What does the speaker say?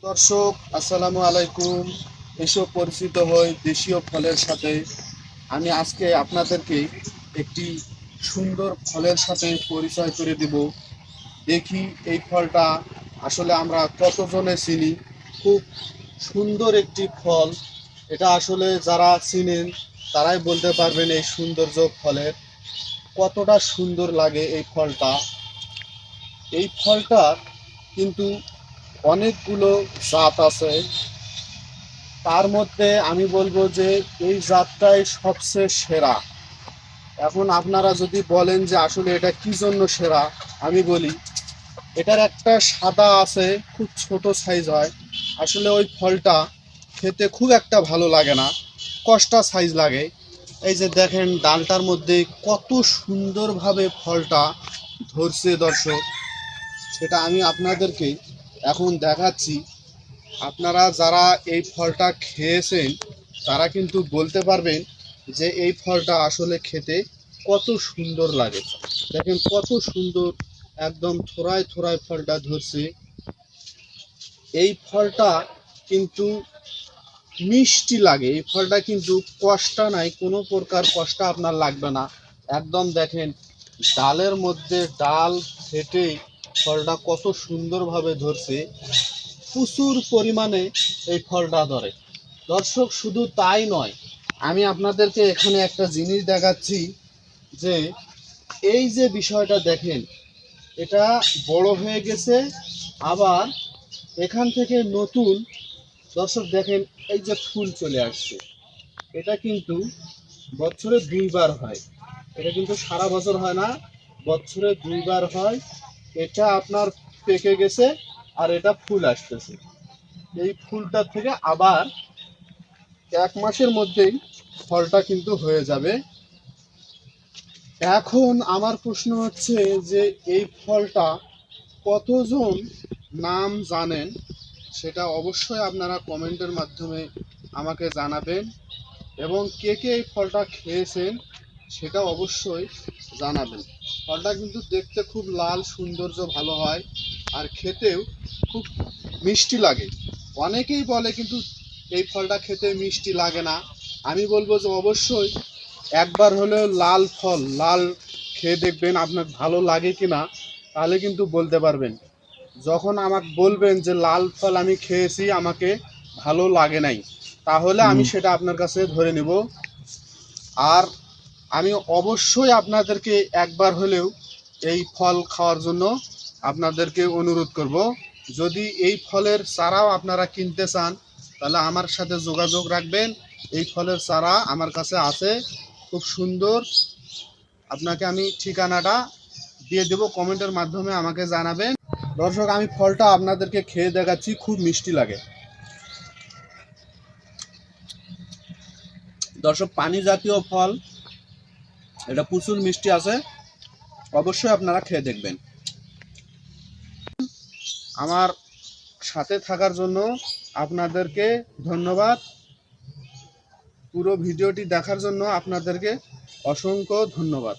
দর্শক আসসালামু আলাইকুম। এসব পরিচিত হই দেশীয় ফলের সাথে। আমি আজকে আপনাদেরকে একটি সুন্দর ফলের সাথে পরিচয় করে দেব। দেখি এই ফলটা আসলে আমরা কতজনে চিনি। খুব সুন্দর একটি ফল। এটা আসলে যারা চিনেন তারাই বলতে পারবেন এই সৌন্দর্য ফলের কতটা সুন্দর লাগে এই ফলটা। এই ফলটার কিন্তু অনেকগুলো জাত আছে। তার মধ্যে আমি বলবো যে এই জাতটাই সবচেয়ে সেরা। এখন আপনারা যদি বলেন যে আসলে এটা কি জন্য সেরা, আমি বলি এটার একটা সাদা আছে, খুব ছোট সাইজ হয়। আসলে ওই ফলটা খেতে খুব একটা ভালো লাগে না, কষ্টা সাইজ লাগে। এই যে দেখেন ডালটার মধ্যে কত সুন্দরভাবে ফলটা ধরছে দর্শক, সেটা আমি আপনাদেরকে এখন দেখাচ্ছি। আপনারা যারা এই ফলটা খেয়েছেন তারা কিন্তু বলতে পারবেন যে এই ফলটা আসলে খেতে কত সুন্দর লাগে। দেখেন কত সুন্দর, একদম থোড়ায় থোড়ায় ফলটা ধরছে। এই ফলটা কিন্তু মিষ্টি লাগে, এই ফলটা কিন্তু কষ্টা নাই, কোনো প্রকার কষ্টা আপনার লাগবে না। একদম দেখেন ডালের মধ্যে ডাল ফেটে ফলটা কত সুন্দরভাবে ধরছে। প্রচুর পরিমাণে এই ফলটা ধরে দর্শক। শুধু তাই নয়, আমি আপনাদেরকে এখানে একটা জিনিস দেখাচ্ছি যে এই যে বিষয়টা দেখেন, এটা বড় হয়ে গেছে, আবার এখান থেকে নতুন দর্শক দেখেন এই যে ফুল চলে আসছে। এটা কিন্তু বছরে দুইবার হয়, এটা কিন্তু সারা বছর হয় না, বছরে দুইবার হয়। এটা আপনার পেকে গেছে আর এটা ফুল আসতেছে। এই ফুলটা থেকে আবার 1 মাসের মধ্যেই ফলটা কিন্তু হয়ে যাবে। এখন আমার প্রশ্ন হচ্ছে যে এই ফলটা কতজন নাম জানেন, সেটা অবশ্যই আপনারা কমেন্টের মাধ্যমে আমাকে জানাবেন। এবং কে কে এই ফলটা খেয়েছেন সেটা অবশ্যই জানাবেন। ফলটা কিন্তু দেখতে খুব লাল, সৌন্দর্য ভালো হয়, আর খেতেও খুব মিষ্টি লাগে। অনেকেই বলে কিন্তু এই ফলটা খেতে মিষ্টি লাগে না। আমি বলবো যে অবশ্যই একবার হলেও লাল ফল, লাল খেয়ে দেখবেন আপনার ভালো লাগে কি না, তাহলে কিন্তু বলতে পারবেন। যখন আমাকে বলবেন যে লাল ফল আমি খেয়েছি আমাকে ভালো লাগে নাই, তাহলে আমি সেটা আপনার কাছে ধরে নেব। আর আমি অবশ্যই আপনাদেরকে একবার হলেও এই ফল খাওয়ার জন্য আপনাদেরকে অনুরোধ করব। যদি এই ফলের চারাও আপনারা কিনতে চান তাহলে আমার সাথে যোগাযোগ রাখবেন। এই ফলের চারা আমার কাছে আছে, খুব সুন্দর। আপনাকে আমি ঠিকানাটা দিয়ে দেবো, কমেন্টের মাধ্যমে আমাকে জানাবেন। দর্শক আমি ফলটা আপনাদেরকে খেয়ে দেখাচ্ছি, খুব মিষ্টি লাগে দর্শক। পানি জাতীয় ফল, এটা প্রচুর মিষ্টি আছে, অবশ্যই আপনারা খেয়ে দেখবেন। আমার সাথে থাকার জন্য আপনাদেরকে ধন্যবাদ। পুরো ভিডিওটি দেখার জন্য আপনাদেরকে অসংখ্য ধন্যবাদ।